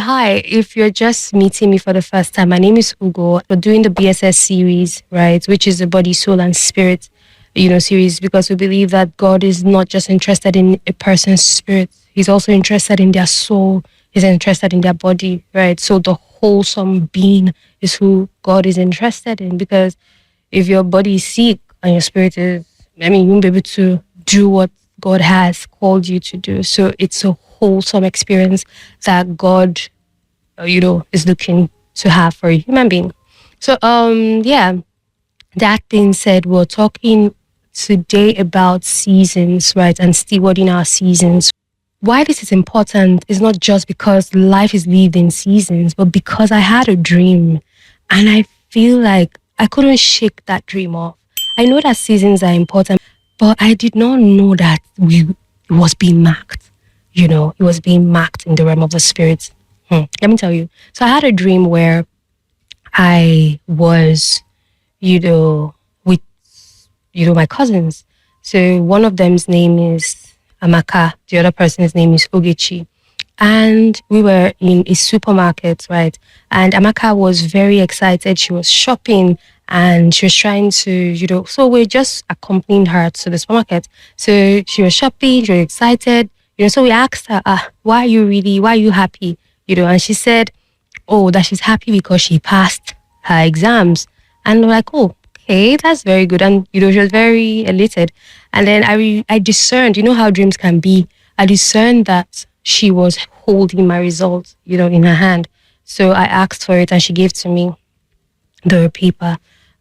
Hi, if you're just meeting me for the first time, my name is Ugo. We're doing the BSS series, right, which is the body, soul, and spirit, series, because we believe that God is not just interested in a person's spirit, He's also interested in their soul, He's interested in their body, right? So the wholesome being is who God is interested in, because if your body is sick and your spirit is, you won't be able to do what God has called you to do. So it's a wholesome experience that God, is looking to have for a human being. So, yeah, that being said, we're talking today about seasons, right? And stewarding our seasons. Why this is important is not just because life is lived in seasons, but because I had a dream and I feel like I couldn't shake that dream off. I know that seasons are important, but I did not know that it was being marked. It was being marked in the realm of the spirit. Let me tell you. So I had a dream where I was, with, my cousins. So one of them's name is Amaka. The other person's name is Ogechi. And we were in a supermarket, right? And Amaka was very excited. She was shopping and she was trying to, so we're just accompanying her to the supermarket. So she was shopping, she was excited, so we asked her, why are you happy? And she said, oh, that she's happy because she passed her exams. And we're like, oh, okay, that's very good. And, she was very elated. And then I discerned, how dreams can be. I discerned that she was holding my results, in her hand. So I asked for it and she gave to me the paper.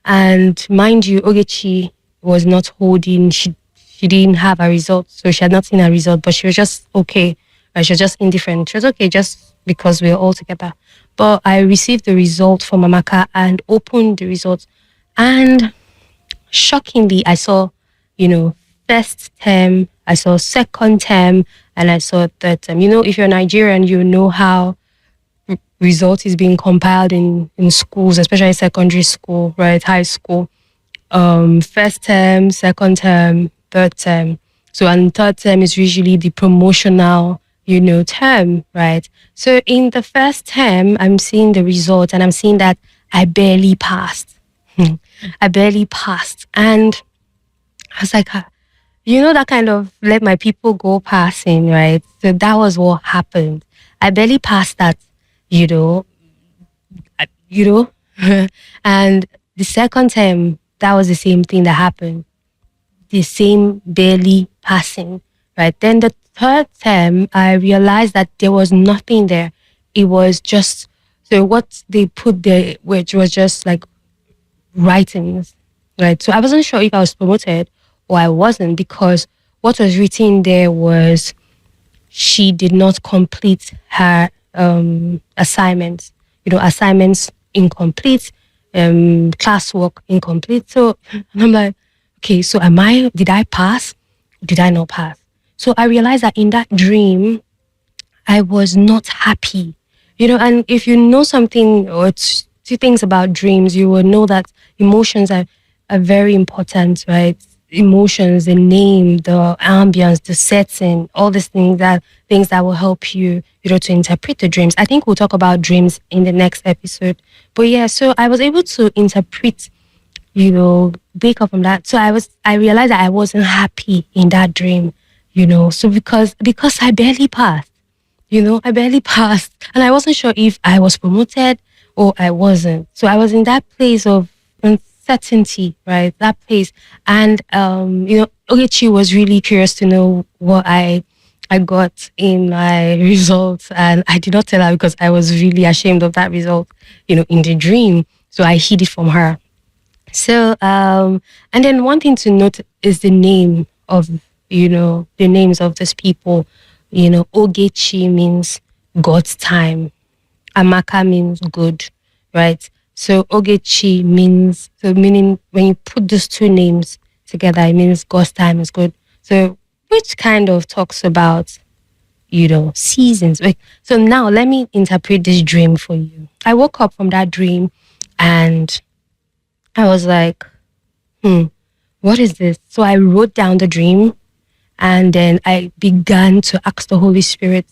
And mind you, Ogechi was not holding, she didn't have a result. So she had not seen a result, but she was just okay. Right? She was just indifferent. She was okay just because we were all together. But I received the result from Amaka and opened the results. And shockingly, I saw, first term, I saw second term, and I saw third term. If you're Nigerian, you know how result is being compiled in schools, especially secondary school, right? High school. First term, second term, third term. So, and third term is usually the promotional, term, right? So in the first term, I'm seeing the result and I'm seeing that I barely passed. I barely passed. And I was like, that kind of let my people go passing, right? So that was what happened. I barely passed that, you know, you know. And the second time, that was the same thing that happened. The same barely passing, right? Then the third time, I realized that there was nothing there. It was just, so what they put there, which was just like writings, right? So I wasn't sure if I was promoted or I wasn't, because what was written there was she did not complete her assignments, assignments incomplete, classwork incomplete. So and I'm like, okay, so did I pass? Did I not pass? So I realized that in that dream, I was not happy. And if you know something or two things about dreams, you will know that emotions are very important, right? Emotions, the name, the ambience, the setting, all these things that will help you, to interpret the dreams. I think we'll talk about dreams in the next episode. But yeah, so I was able to interpret, wake up from that. So I realized that I wasn't happy in that dream, so because I barely passed. I barely passed and I wasn't sure if I was promoted or I wasn't. So I was in that place of uncertainty, right? That place. And, Ogechi was really curious to know what I got in my results. And I did not tell her because I was really ashamed of that result, in the dream. So I hid it from her. So, and then one thing to note is the name of, the names of these people. Ogechi means God's time. Amaka means good, right? So Ogechi meaning when you put those two names together, it means God's time is good. So which kind of talks about, seasons. Like, so now let me interpret this dream for you. I woke up from that dream and I was like, what is this? So I wrote down the dream and then I began to ask the Holy Spirit,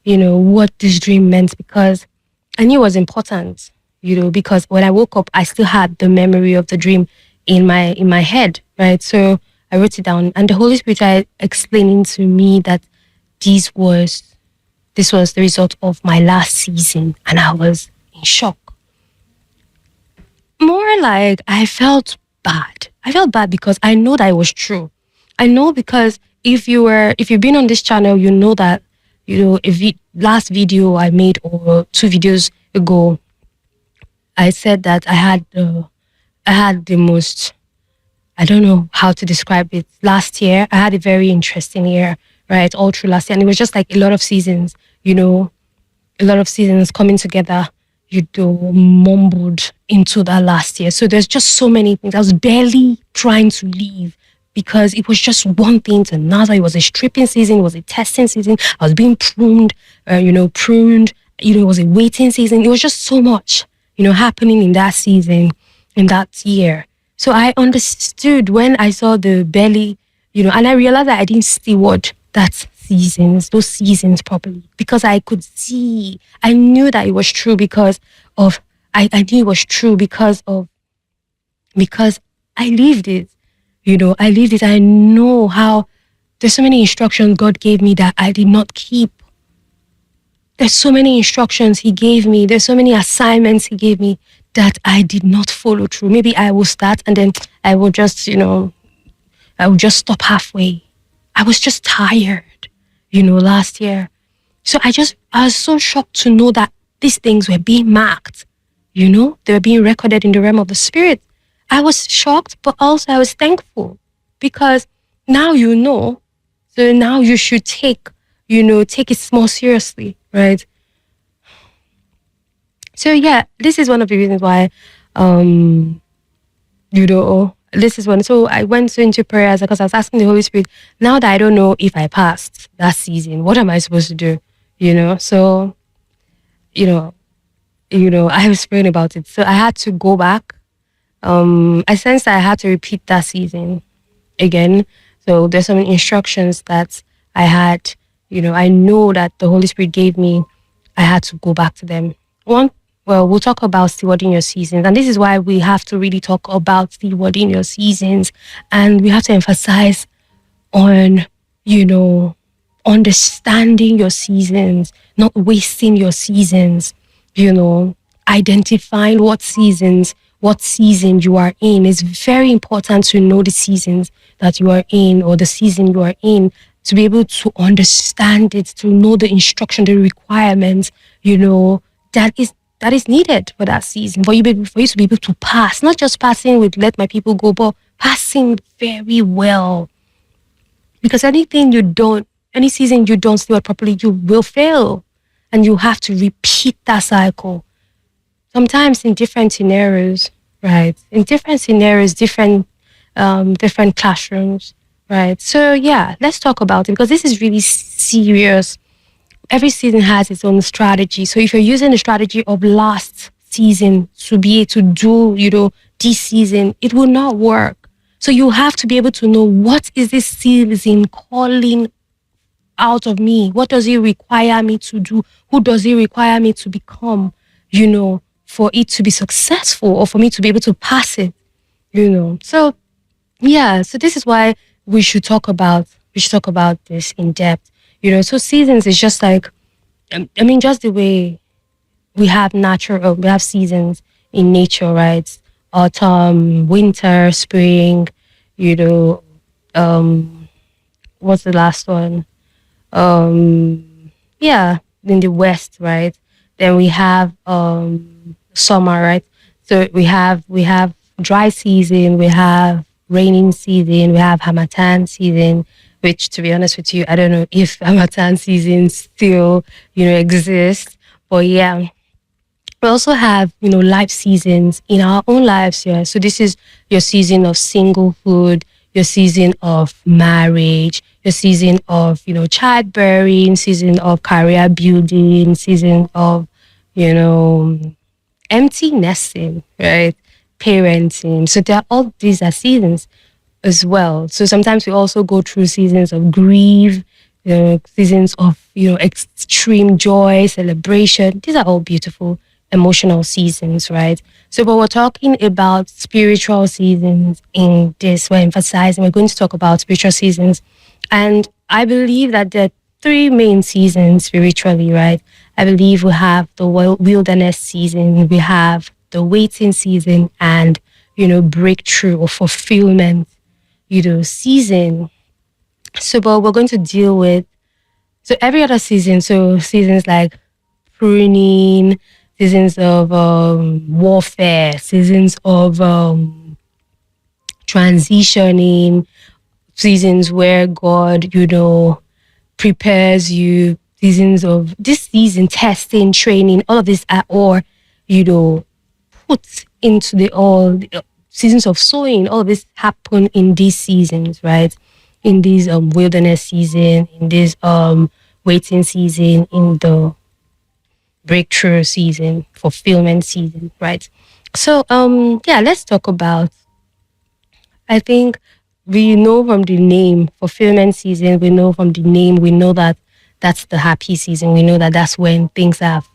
what this dream meant, because I knew it was important, because when I woke up, I still had the memory of the dream in my head, right? So I wrote it down, and the Holy Spirit tried explaining to me that this was this was the result of my last season, and I was in shock. More like I felt bad. I felt bad because I know that it was true. I know because if you've been on this channel, you know that last video I made, or two videos ago, I said that I had the most, I don't know how to describe it. Last year, I had a very interesting year, right? All through last year. And it was just like a lot of seasons, a lot of seasons coming together, mumbled into that last year. So there's just so many things. I was barely trying to leave because it was just one thing to another. It was a stripping season, it was a testing season. I was being pruned. It was a waiting season. It was just so much, happening in that season, in that year. So I understood when I saw the belly, and I realized that I didn't steward those seasons properly, because I could see, I knew that it was true because of, I knew it was true because I lived it, I lived it. I know how there's so many instructions God gave me that I did not keep. There's so many instructions He gave me. There's so many assignments He gave me that I did not follow through. Maybe I will start and then I will just, I will just stop halfway. I was just tired, last year. So I was so shocked to know that these things were being marked, they were being recorded in the realm of the spirit. I was shocked, but also I was thankful, because now so now you should take it more seriously, right? So yeah, this is one of the reasons why, this is one. So I went into prayers because I was asking the Holy Spirit, now that I don't know if I passed that season, what am I supposed to do? So, I was praying about it. So I had to go back. I sensed that I had to repeat that season again. So there's some instructions that I had, I know that the Holy Spirit gave me. I had to go back to them. We'll talk about stewarding your seasons. And this is why we have to really talk about stewarding your seasons. And we have to emphasize on, understanding your seasons, not wasting your seasons, identifying what season you are in. It's very important to know the seasons that you are in, or the season you are in, to be able to understand it, to know the instruction, the requirements, that is needed for that season, for you to be able to pass, not just passing with let my people go, but passing very well. Because any season you don't steward properly, you will fail, and you have to repeat that cycle. Sometimes in different scenarios, right? In different scenarios, different classrooms, right? So yeah, let's talk about it, because this is really serious. Every season has its own strategy. So if you're using the strategy of last season to be able to do, this season, it will not work. So you have to be able to know, what is this season calling out of me? What does it require me to do? Who does it require me to become, for it to be successful, or for me to be able to pass it, So yeah, so this is why we should talk about this in depth. So seasons is just like, just the way we have seasons in nature, right? Autumn, winter, spring, what's the last one? Yeah, in the West, right? Then we have summer, right? So we have dry season, we have raining season, we have Harmattan season, which, to be honest with you, I don't know if Harmattan season still, exists. But yeah, we also have, life seasons in our own lives. Yeah. So this is your season of singlehood, your season of marriage, your season of, childbearing, season of career building, season of, empty nesting, right? Parenting. So all these are seasons as well. So sometimes we also go through seasons of grief, seasons of, extreme joy, celebration. These are all beautiful emotional seasons, right? So, but we're talking about spiritual seasons in this. We're emphasizing, we're going to talk about spiritual seasons. And I believe that there are three main seasons spiritually, right? I believe we have the wilderness season, we have the waiting season, and, breakthrough or fulfillment, season. So, but we're going to deal with every other season. So seasons like pruning, seasons of warfare, seasons of transitioning, seasons where God, prepares you, seasons of this season, testing, training, all of this are all, you know, put into the all seasons of sowing. All of this happen in these seasons, right? In this wilderness season, in this waiting season, in the breakthrough season, fulfillment season, right? So yeah, let's talk about, I think we know from the name fulfillment season, we know from the name, we know that that's the happy season. We know that that's when things have,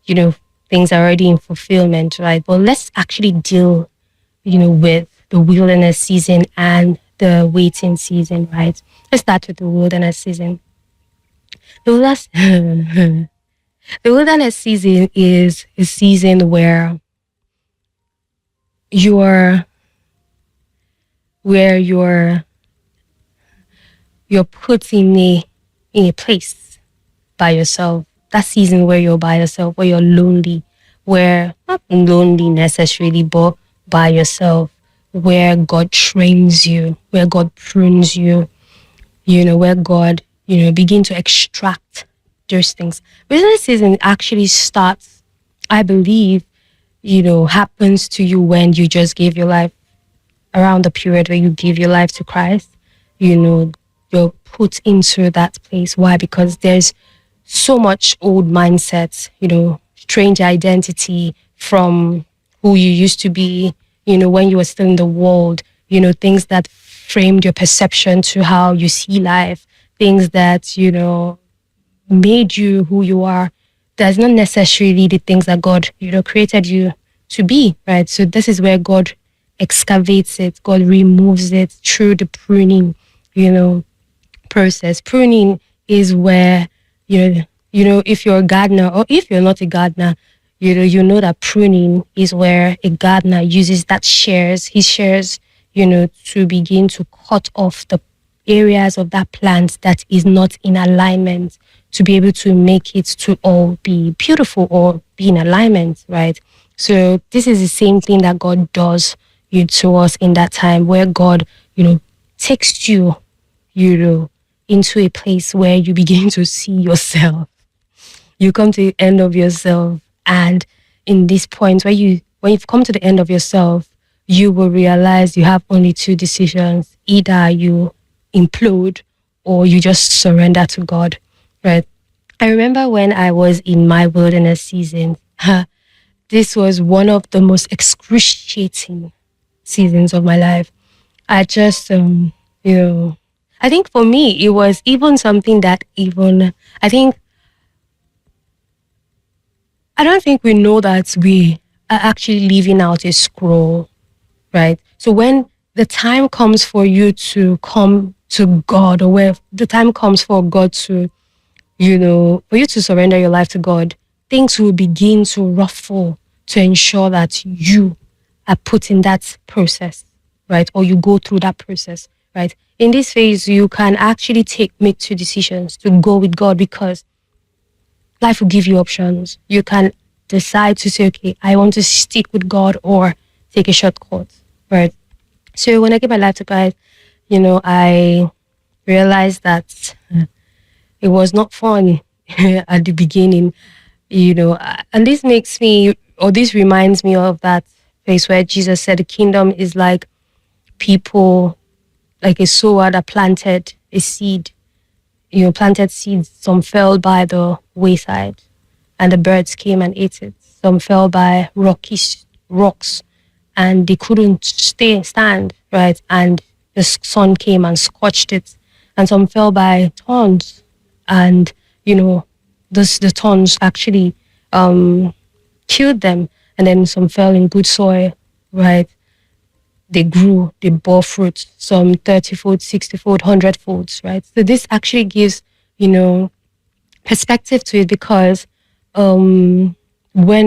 you know, things are already in fulfillment, right? But let's actually deal, with the wilderness season and the waiting season, right? Let's start with the wilderness season. The wilderness, the wilderness season is a season where you're where you're put in a place by yourself. That season where you're by yourself, where you're lonely, where not lonely necessarily, but by yourself, where God trains you, where God prunes you, where God, begin to extract those things. Business season actually starts, I believe, happens to you when you just gave your life, around the period where you give your life to Christ. You're put into that place. Why? Because there's so much old mindsets, strange identity from who you used to be, when you were still in the world, things that framed your perception to how you see life, things that, made you who you are. That's not necessarily the things that God, created you to be, right? So this is where God excavates it, God removes it through the pruning, process. Pruning is where if you're a gardener or if you're not a gardener, that pruning is where a gardener uses his shears, to begin to cut off the areas of that plant that is not in alignment, to be able to make it to all be beautiful or be in alignment, right? So this is the same thing that God does to us in that time, where God, takes you, into a place where you begin to see yourself. You come to the end of yourself, and in this point when you've come to the end of yourself, you will realize you have only two decisions: either you implode or you just surrender to God, right? I remember when I was in my wilderness season, this was one of the most excruciating seasons of my life. I just, I think for me, it was even something that I think, I don't think we know that we are actually living out a scroll, right? So when the time comes for you to come to God, or where the time comes for God to, for you to surrender your life to God, things will begin to ruffle to ensure that you are put in that process, right? Or you go through that process, right? In this phase, you can actually make two decisions to go with God, because life will give you options. You can decide to say, okay, I want to stick with God, or take a shortcut, right? So when I gave my life to Christ, I realized that it was not fun at the beginning, and this makes me, or this reminds me of that place where Jesus said the kingdom is like people, like a sower that planted a seed, planted seeds. Some fell by the wayside and the birds came and ate it. Some fell by rocks and they couldn't stand, right? And the sun came and scorched it. And some fell by thorns, and the thorns actually killed them, and then some fell in good soil, right? They grew, they bore fruit, some 30-fold, 60-fold, 100-folds, right? So this actually gives, perspective to it, because when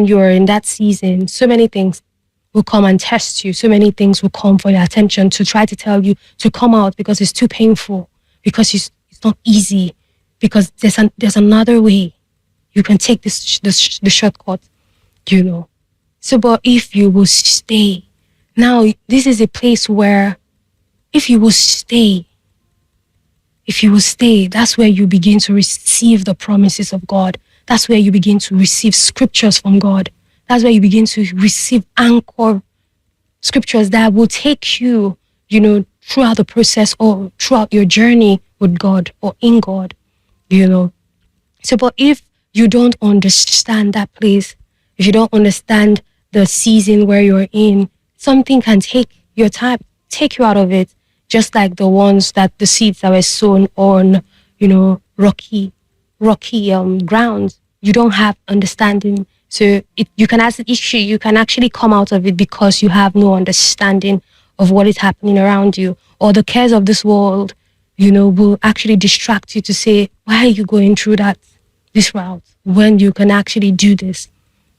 you're in that season, so many things will come and test you. So many things will come for your attention to try to tell you to come out, because it's too painful, because it's not easy, because there's another way. You can take the shortcut, you know. So, but if you will stay, now this is a place where if you will stay, that's where you begin to receive the promises of God. That's where you begin to receive scriptures from God. That's where you begin to receive anchor scriptures that will take you, throughout the process or throughout your journey with God or in God, you know. So, but if you don't understand that place, if you don't understand the season where you're in, something can take your time, take you out of it, just like the seeds that were sown on, rocky grounds. You don't have understanding. So you can actually come out of it because you have no understanding of what is happening around you, or the cares of this world, will actually distract you to say, why are you going through this route when you can actually do this,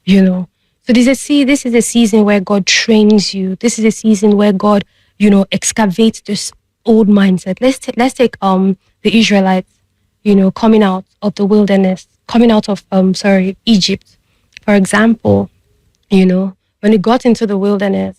So this is a season where God trains you. This is a season where God, excavates this old mindset. Let's take the Israelites, coming out of the wilderness, coming out of Egypt, for example. When they got into the wilderness,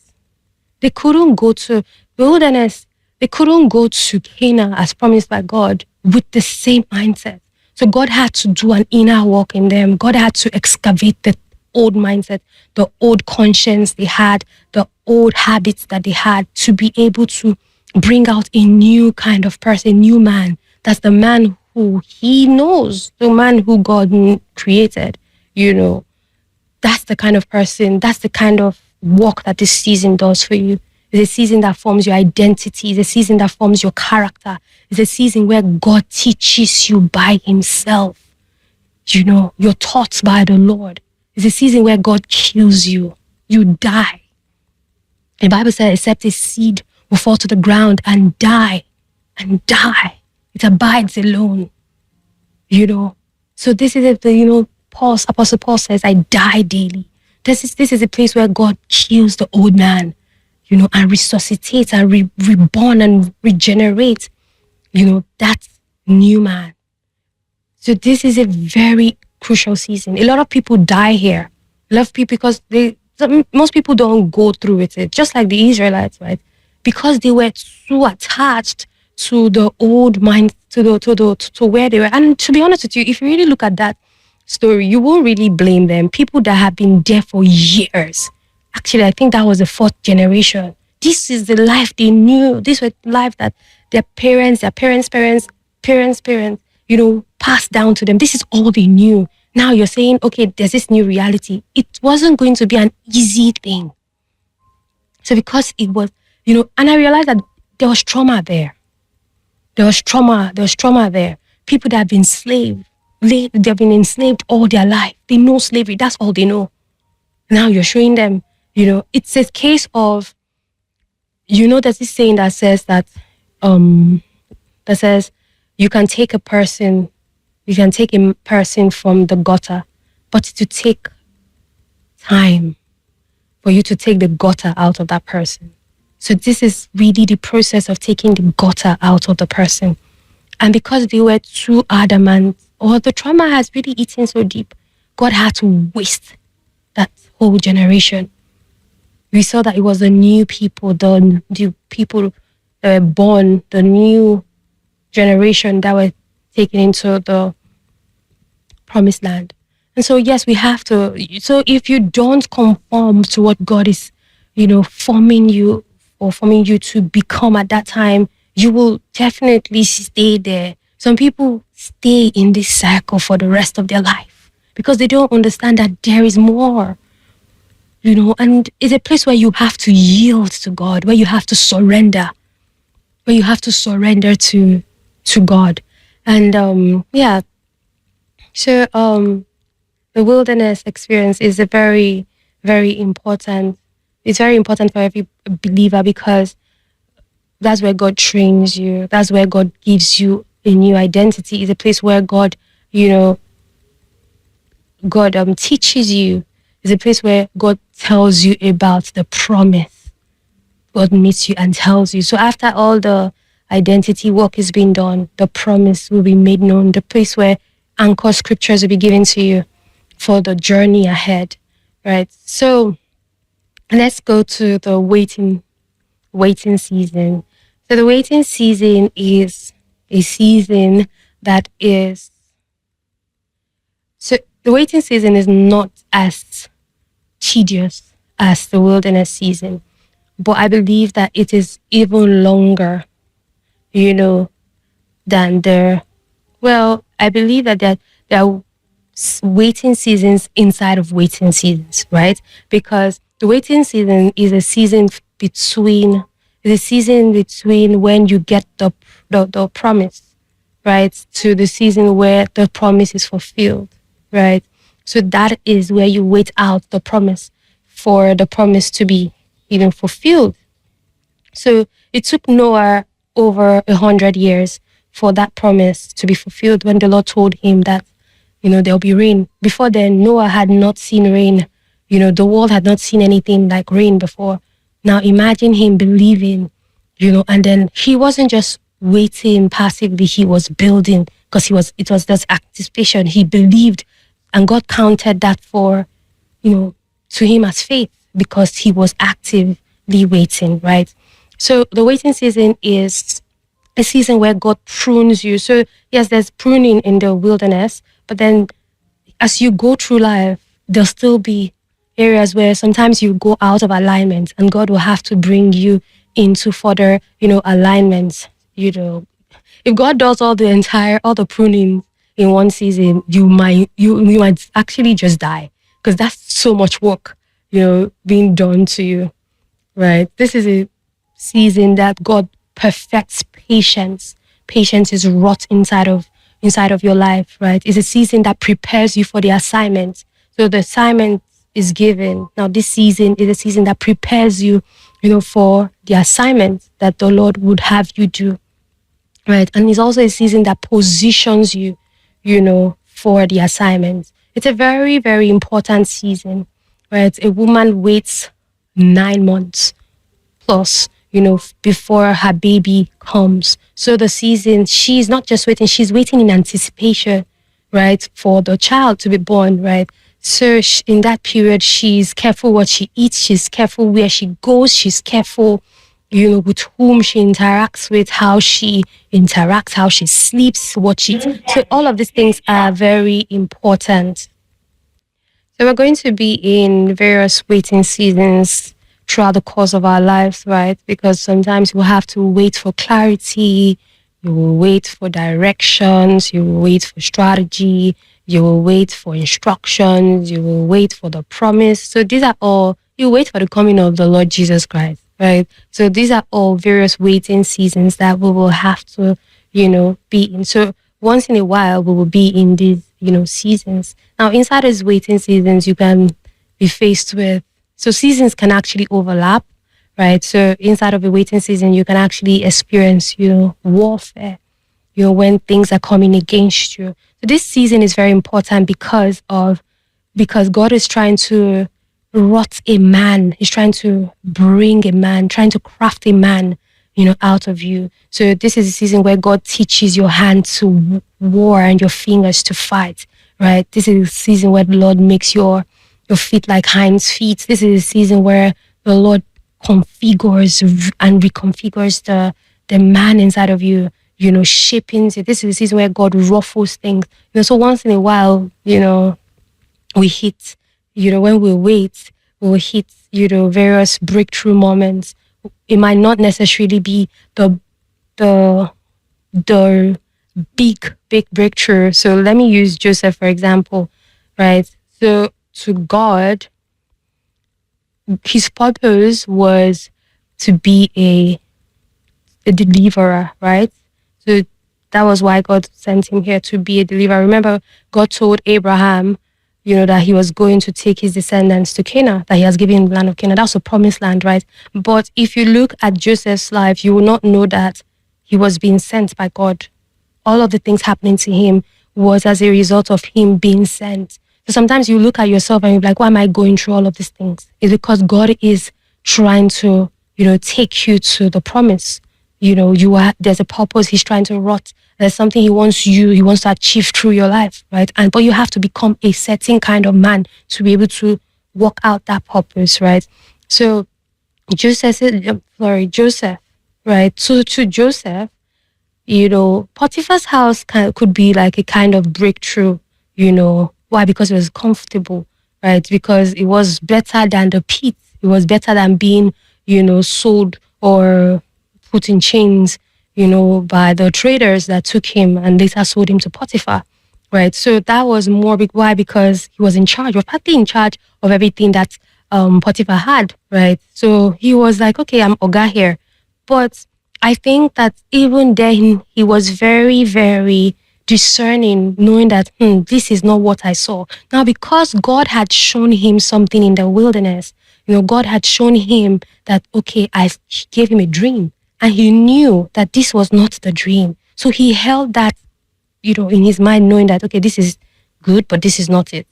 they couldn't go to the wilderness. They couldn't go to Canaan as promised by God with the same mindset. So God had to do an inner work in them. God had to excavate the old mindset, the old conscience they had, the old habits that they had, to be able to bring out a new kind of person, new man. That's the man who he knows, the man who God created, That's the kind of person, that's the kind of work that this season does for you. It's a season that forms your identity. It's a season that forms your character. It's a season where God teaches you by himself. You're taught by the Lord. It's a season where God kills you. You die. The Bible says, except a seed will fall to the ground and die. It abides alone. So this is it, Apostle Paul says, I die daily. This is a place where God kills the old man, and resuscitates and reborn and regenerates, that new man. So this is a very crucial season. A lot of people die here. A lot of people, because most people don't go through with it, just like the Israelites, right? Because they were too attached to the old mind, to where they were. And to be honest with you, if you really look at that story, you won't really blame them. People that have been there for years. Actually, I think that was the fourth generation. This is the life they knew. This was the life that their parents, passed down to them. This is all they knew. Now you're saying, okay, there's this new reality. It wasn't going to be an easy thing. So because it was, and I realized that there was trauma there. There was trauma there. People that have been they've been enslaved all their life. They know slavery. That's all they know. Now you're showing them, it's a case of, there's this saying that says you can take a person from the gutter, but it will take time for you to take the gutter out of that person. So this is really the process of taking the gutter out of the person. And because they were too adamant, or the trauma has really eaten so deep, God had to waste that whole generation. We saw that it was the new people, the people that were born, the new generation that were taken into the promised land. And so, yes, we have to. So if you don't conform to what God is, forming you to become at that time, you will definitely stay there. Some people stay in this cycle for the rest of their life because they don't understand that there is more. And it's a place where you have to yield to God, where you have to surrender, to God. And So the wilderness experience is a very, very important. It's very important for every believer because that's where God trains you. That's where God gives you a new identity. It's a place where God, you know, God teaches you. It's a place where God tells you about the promise. God meets you and tells you. So after all the identity work is being done, the promise will be made known. The place where anchor scriptures will be given to you for the journey ahead. Right. So let's go to the waiting season. So the waiting season is a season that is so the waiting season is not as tedious as the wilderness season, but I believe that it is even longer, you know, than the I believe that there are waiting seasons inside of waiting seasons, right? Because the waiting season is a season between is a season between when you get the promise, right, to the season where the promise is fulfilled, right? So that is where you wait out the promise for the promise to be, fulfilled. So it took Noah over 100 years for that promise to be fulfilled when the Lord told him that, there'll be rain. Before then, Noah had not seen rain. The world had not seen anything like rain before. Now imagine him believing, and then he wasn't just waiting passively, he was building because it was this anticipation. He believed and God counted that for, to him as faith because he was actively waiting, right? So the waiting season is a season where God prunes you. So yes, there's pruning in the wilderness, but then as you go through life, there'll still be areas where sometimes you go out of alignment and God will have to bring you into further, alignments. If God does all the pruning in one season, you might actually just die because that's so much work, being done to you, right? This is a season that God perfects patience. Patience is wrought inside of your life, right? It's a season that prepares you for the assignment. So the assignment is given. Now this season is a season that prepares you, for the assignment that the Lord would have you do. Right. And it's also a season that positions you, for the assignment. It's a very, very important season, right? A woman waits 9 months plus, before her baby comes. So the season, she's not just waiting, she's waiting in anticipation, right, for the child to be born, right? So in that period, she's careful what she eats, she's careful where she goes, she's careful, with whom she interacts with, how she interacts, how she sleeps, what she eats. So all of these things are very important. So we're going to be in various waiting seasons throughout the course of our lives, right? Because sometimes we'll have to wait for clarity, you will wait for directions, you will wait for strategy, you will wait for instructions, you will wait for the promise. So these are all, you wait for the coming of the Lord Jesus Christ, right? So these are all various waiting seasons that we will have to, be in. So once in a while, we will be in these, seasons. Now, inside these waiting seasons, you can be faced with, so seasons can actually overlap, right? So inside of a waiting season, you can actually experience, warfare, when things are coming against you. So this season is very important because God is trying to wrought a man. He's trying to bring a man, trying to craft a man, out of you. So this is a season where God teaches your hand to war and your fingers to fight, right? This is a season where the Lord makes your feet like hinds feet. This is a season where the Lord configures and reconfigures the man inside of you, shaping it. This is a season where God ruffles things. So once in a while, we hit, when we wait, we'll hit, various breakthrough moments. It might not necessarily be the the big breakthrough. So let me use Joseph for example, right? So to God, his purpose was to be a deliverer, right? So That was why God sent him here to be a deliverer. Remember, God told Abraham, that he was going to take his descendants to Canaan, that he has given him the land of Canaan. That's a promised land, right? But if you look at Joseph's life, you will not know that he was being sent by God. All of the things happening to him was as a result of him being sent. So sometimes you look at yourself and you're like, why am I going through all of these things? It's because God is trying to, take you to the promise. There's a purpose he's trying to wrought. There's something he wants to achieve through your life, right? But you have to become a certain kind of man to be able to work out that purpose, right? So Joseph, right? So to Joseph, Potiphar's house could be like a kind of breakthrough, Why? Because it was comfortable, right? Because it was better than the pit. It was better than being, sold or put in chains, by the traders that took him and later sold him to Potiphar, right? So that was more big. Why? Because he was in charge, or partly in charge of everything that Potiphar had, right? So he was like, okay, I'm Oga here. But I think that even then he was very, very discerning, knowing that this is not what I saw. Now, because God had shown him something in the wilderness, God had shown him that, okay, I gave him a dream. And he knew that this was not the dream. So he held that, in his mind, knowing that, okay, this is good, but this is not it,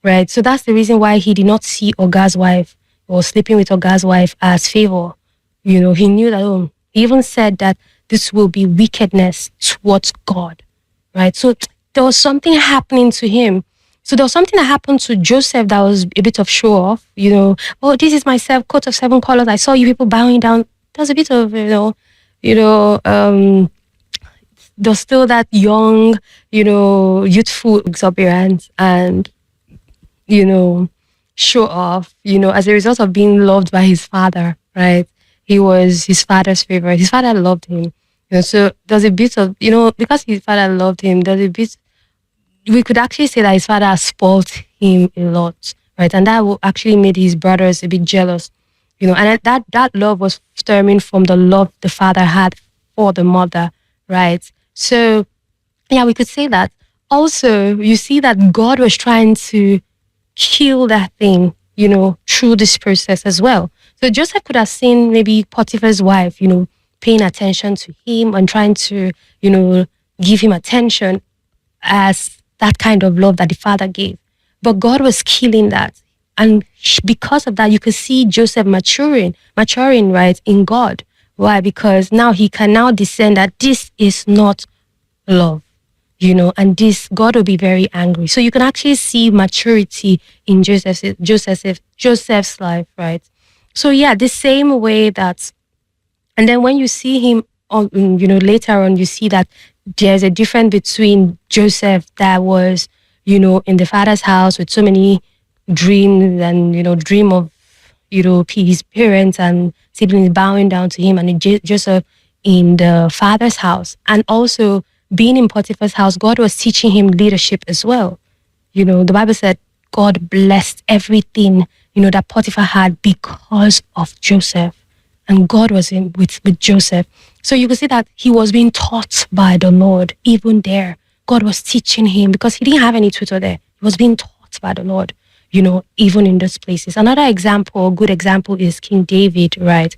right? So that's the reason why he did not see Oga's wife or sleeping with Oga's wife as favor. He knew that, he even said that this will be wickedness towards God, right? So there was something happening to him. So there was something that happened to Joseph that was a bit of show off, oh, this is my coat of 7 colors. I saw you people bowing down. There's a bit of, there's still that young, youthful exuberance and, show off, as a result of being loved by his father, right? He was his father's favorite. His father loved him. So there's a bit of, because his father loved him, there's a bit, we could actually say that his father spoiled him a lot, right? And that actually made his brothers a bit jealous. And that love was stemming from the love the father had for the mother, right? So, yeah, we could say that. Also, you see that God was trying to kill that thing, through this process as well. So Joseph could have seen maybe Potiphar's wife, paying attention to him and trying to, give him attention as that kind of love that the father gave. But God was killing that. And because of that, you could see Joseph maturing, right, in God. Why? Because now he can now discern that this is not love, and this, God will be very angry. So you can actually see maturity in Joseph's life, right? So yeah, the same way that, and then when you see him on, later on, you see that there's a difference between Joseph that was, in the father's house with so many dreams and, dream of, his parents and siblings bowing down to him, and Joseph in the father's house. And also being in Potiphar's house, God was teaching him leadership as well. The Bible said God blessed everything, that Potiphar had because of Joseph. And God was with Joseph. So you can see that he was being taught by the Lord even there. God was teaching him because he didn't have any tutor there. He was being taught by the Lord, even in those places. Another example, a good example, is King David, right?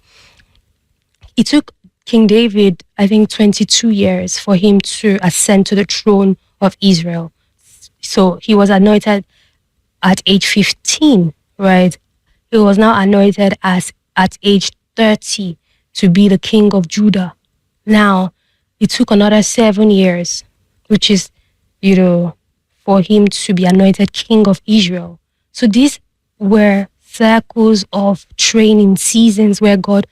It took King David, I think, 22 years for him to ascend to the throne of Israel. So he was anointed at age 15, right? He was now anointed at age 30 to be the king of Judah. Now, it took another 7 years, which is, for him to be anointed king of Israel. So these were circles of training seasons where God,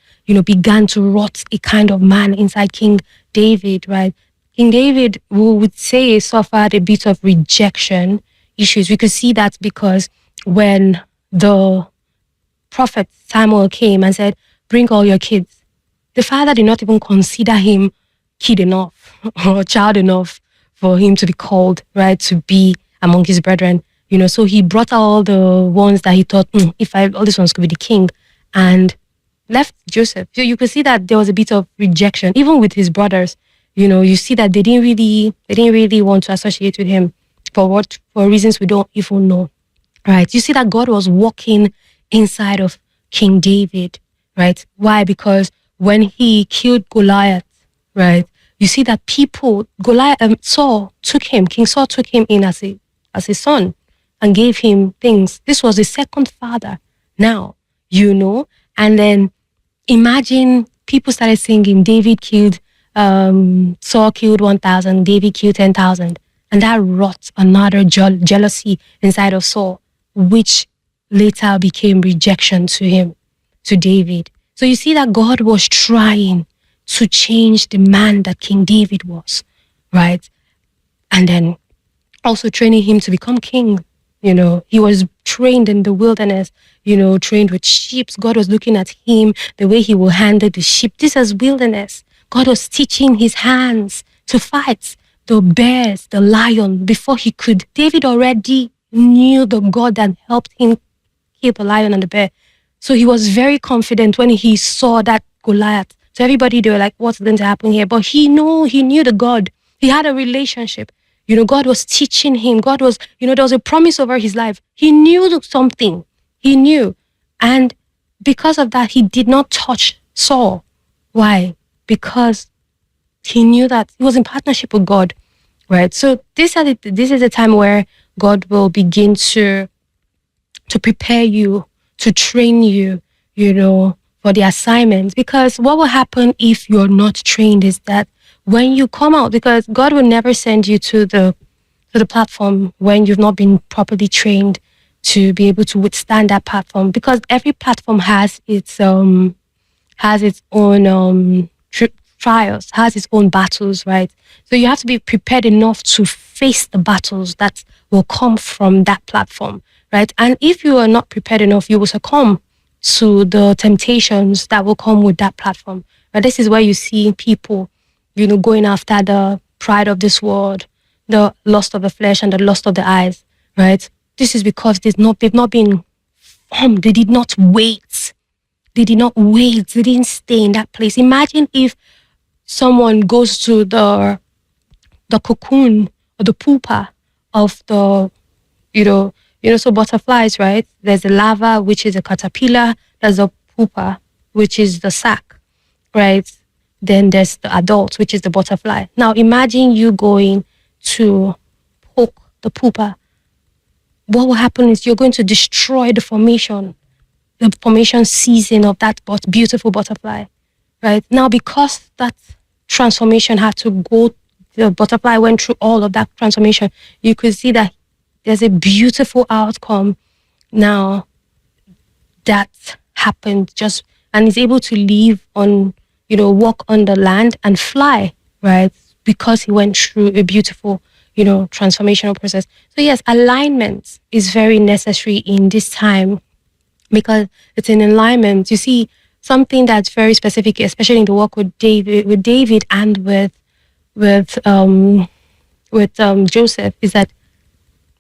began to wrought a kind of man inside King David, right? King David, we would say, suffered a bit of rejection issues. We could see that because when the prophet Samuel came and said, bring all your kids, the father did not even consider him kid enough or child enough for him to be called, right, to be among his brethren. So he brought all the ones that he thought, all these ones could be the king, and left Joseph. So you could see that there was a bit of rejection, even with his brothers. You see that they didn't really want to associate with him for reasons we don't even know. Right. You see that God was walking inside of King David, right? Why? Because when he killed Goliath, right? You see that King Saul took him in as his son and gave him things. This was his second father now, and then imagine people started singing, Saul killed 1,000, David killed 10,000. And that wrought another jealousy inside of Saul, which later became rejection to him, to David. So you see that God was trying to change the man that King David was, right? And then also training him to become king. He was trained in the wilderness, trained with sheep. God was looking at him, the way he will handle the sheep. This is wilderness. God was teaching his hands to fight the bears, the lion, before he could. David already knew the God that helped him kill the lion and the bear. So he was very confident when he saw that Goliath. So everybody, they were like, what's going to happen here? But he knew the God. He had a relationship. God was teaching him. God was, there was a promise over his life. He knew something. He knew. And because of that, he did not touch Saul. Why? Because he knew that he was in partnership with God, right? So this is a time where God will begin to prepare you, to train you, for the assignments. Because what will happen if you're not trained is that when you come out, because God will never send you to the platform when you've not been properly trained to be able to withstand that platform. Because every platform has its own trials, has its own battles, right? So you have to be prepared enough to face the battles that will come from that platform, right? And if you are not prepared enough, you will succumb to the temptations that will come with that platform. But this is where you see people, going after the pride of this world, the lust of the flesh and the lust of the eyes, right? This is because they've not been formed. They did not wait. They did not wait. They didn't stay in that place. Imagine if someone goes to the cocoon or the pupa of the, so butterflies, right? There's the larva, which is a caterpillar. There's a pupa, which is the sac, right? Then there's the adult, which is the butterfly. Now imagine you going to poke the pupa. What will happen is you're going to destroy the formation season of that beautiful butterfly, right? Now, because that transformation had to go, the butterfly went through all of that transformation, you could see that there's a beautiful outcome now that happened and is able to live on, walk on the land and fly, right? Because he went through a beautiful, transformational process. So yes, alignment is very necessary in this time because it's in alignment. You see, something that's very specific, especially in the work with David and with Joseph, is that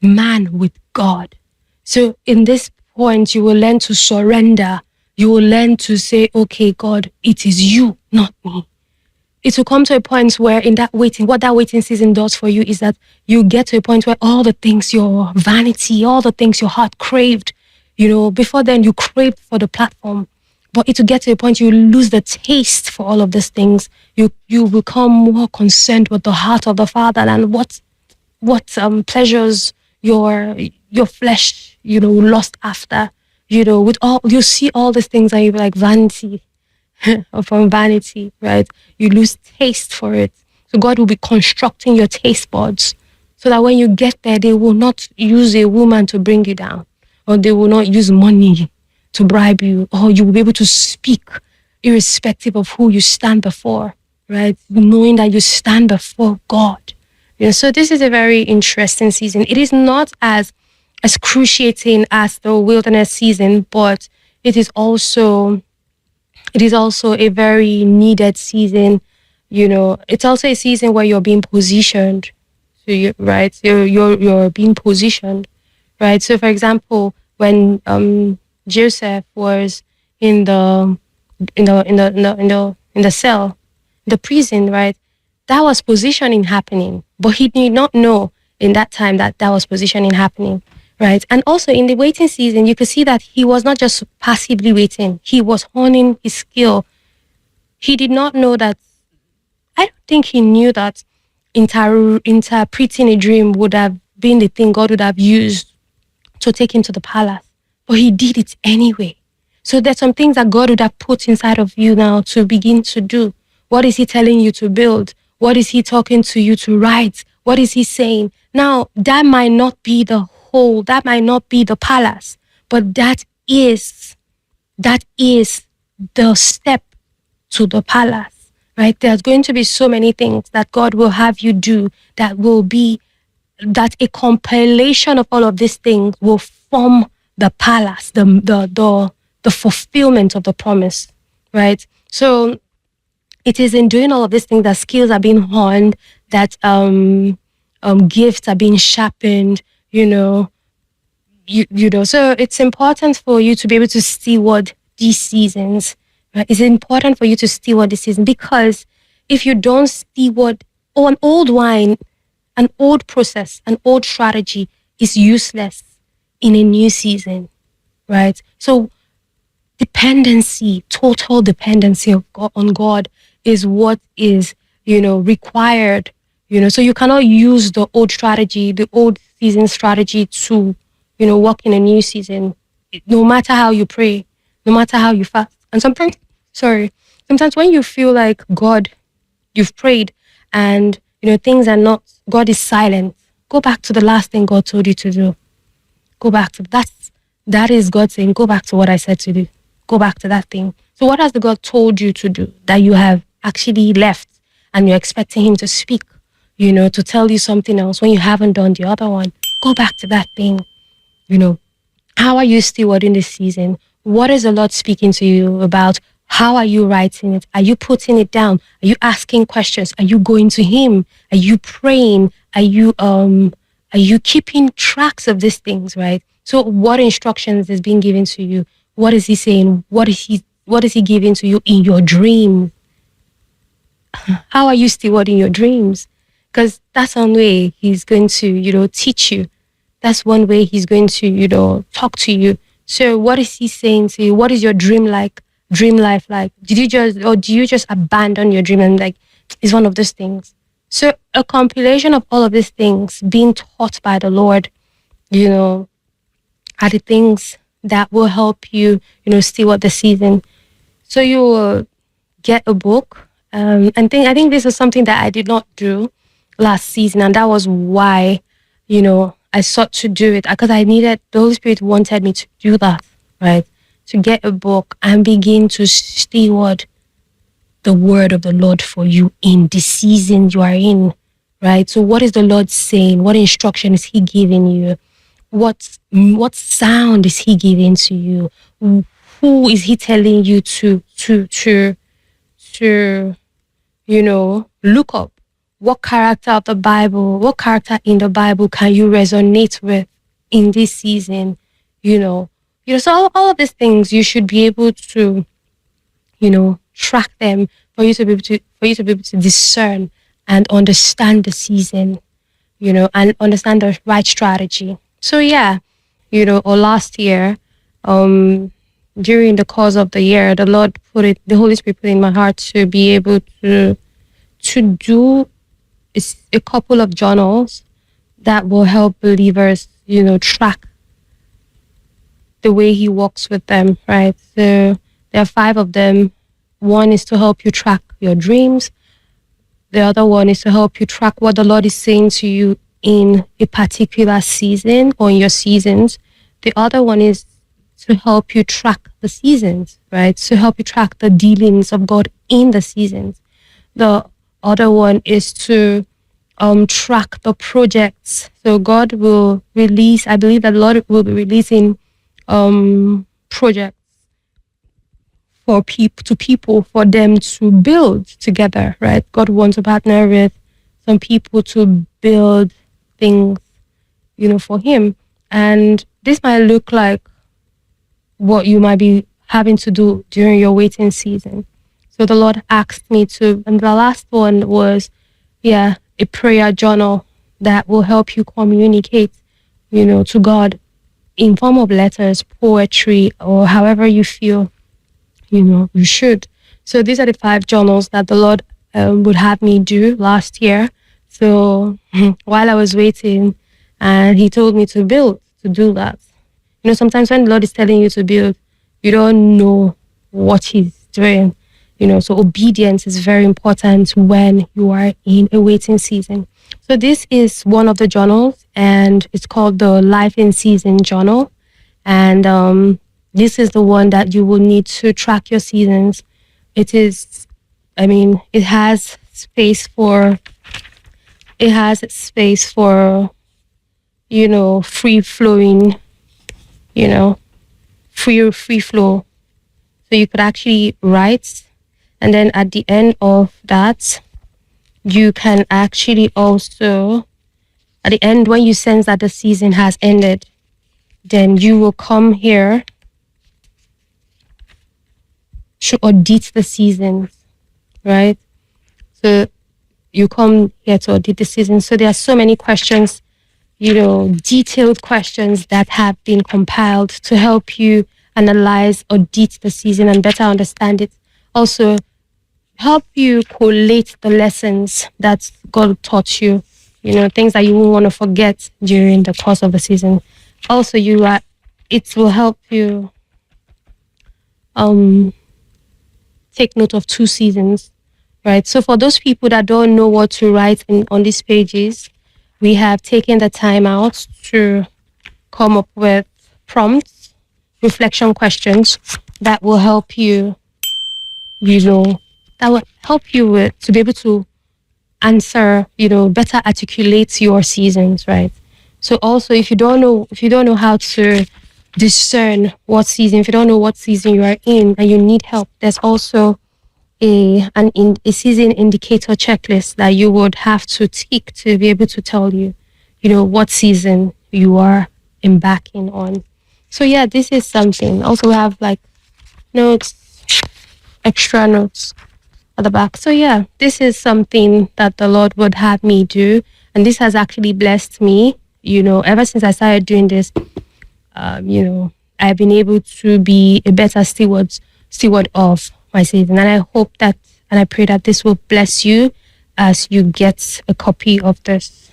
man with God. So in this point, you will learn to surrender. You will learn to say, okay, God, it is you, not me. It will come to a point where in that waiting, what that waiting season does for you is that you get to a point where all the things, your vanity, all the things your heart craved, before then you craved for the platform. But it will get to a point you lose the taste for all of these things. You become more concerned with the heart of the Father and what pleasures your flesh, lust after, with all, you see all these things and you're like vanity. From vanity, right? You lose taste for it. So God will be constructing your taste buds so that when you get there, they will not use a woman to bring you down, or they will not use money to bribe you, or you will be able to speak irrespective of who you stand before, right? Knowing that you stand before God. So this is a very interesting season. It is not as excruciating as the wilderness season, but it is also a very needed season. It's also a season where you're being positioned. So you're being positioned, right? So for example, when Joseph was in the cell, the prison, right? that was positioning happening, but he did not know in that time that that was positioning happening, right? And also in the waiting season, you could see that he was not just passively waiting, he was honing his skill. He did not know that, I don't think he knew that interpreting a dream would have been the thing God would have used to take him to the palace, but he did it anyway. So there's some things that God would have put inside of you now to begin to do. What is he telling you to build? What is he talking to you to write? What is he saying? Now, that might not be the whole, that might not be the palace, but that is the step to the palace, right? There's going to be so many things that God will have you do that will be, that a compilation of all of these things will form the palace, the fulfillment of the promise, right? So it is in doing all of these things that skills are being honed, that gifts are being sharpened, you know, so it's important for you to be able to steward these seasons, right? It's important for you to steward this season, because if you don't steward, an old wine, an old process, an old strategy is useless in a new season, right? So dependency, total dependency of God, on God, is what is, required, so you cannot use the old strategy, the old season strategy to, work in a new season, no matter how you pray, no matter how you fast. And sometimes when you feel like God, you've prayed and, things are not, God is silent, go back to the last thing God told you to do. Go back to that is God saying, go back to what I said to do. Go back to that thing. So what has the God told you to do that you have actually left and you're expecting him to speak, to tell you something else when you haven't done the other one? Go back to that thing. How are you stewarding this season? What is the Lord speaking to you about? How are you writing it? Are you putting it down? Are you asking questions? Are you going to him? Are you praying? Are you keeping tracks of these things, right? So what instructions is being given to you? What is he saying? What is he giving to you in your dreams? How are you stewarding your dreams? Because that's one way he's going to, teach you. That's one way he's going to, talk to you. So what is he saying to you? What is your dream life like? Do you just abandon your dream and it's one of those things? So a compilation of all of these things being taught by the Lord, are the things that will help you, steward the season. So you will get a book. I think this is something that I did not do last season, and that was why, I sought to do it, because the Holy Spirit wanted me to do that, right? To get a book and begin to steward the word of the Lord for you in the season you are in, right? So what is the Lord saying? What instruction is he giving you? What sound is he giving to you? Who is he telling you to look up? What character of the Bible, what character in the Bible can you resonate with in this season? So all of these things you should be able to, track them for you to be able to discern and understand the season, and understand the right strategy. So yeah, or last year, during the course of the year, the Holy Spirit put in my heart to be able to do a couple of journals that will help believers, track the way he walks with them, right? So there are 5 of them. One is to help you track your dreams. The other one is to help you track what the Lord is saying to you in a particular season or in your seasons. The other one is to help you track the seasons, right? To help you track the dealings of God in the seasons. The other one is to track the projects. So God will release, I believe that the Lord will be releasing projects for people for them to build together, right? God wants to partner with some people to build things, for him. And this might look like what you might be having to do during your waiting season. So the Lord asked me to, and the last one was a prayer journal that will help you communicate, to God in form of letters, poetry, or however you feel, you should. So these are the 5 journals that the Lord would have me do last year. So while I was waiting, and He told me to do that. Sometimes when the Lord is telling you to build, you don't know what He's doing. So obedience is very important when you are in a waiting season. So this is one of the journals, and it's called the Life in Season Journal. And this is the one that you will need to track your seasons. It is, it has space for, free flowing, you know, free flow. So you could actually write, and then at the end of that, you can actually also, at the end, when you sense that the season has ended, then you will come here to audit the seasons, right? So you come here to audit the season. So there are so many questions, detailed questions that have been compiled to help you analyze, audit the season, and better understand it. Also, help you collate the lessons that God taught you, things that you won't want to forget during the course of the season. Also, it will help you take note of 2 seasons, right? So for those people that don't know what to write on these pages, we have taken the time out to come up with prompts, reflection questions that will help you, that will help you to be able to answer, better articulate your seasons, right? So also, if you don't know how to discern what season, if you don't know what season you are in and you need help, there's also a season indicator checklist that you would have to tick to be able to tell you, what season you are embarking on. So yeah, this is something. Also, we have like notes, extra notes at the back. So yeah, this is something that the Lord would have me do, and this has actually blessed me. Ever since I started doing this, I've been able to be a better steward of my season. And I hope that, and I pray that this will bless you as you get a copy of this.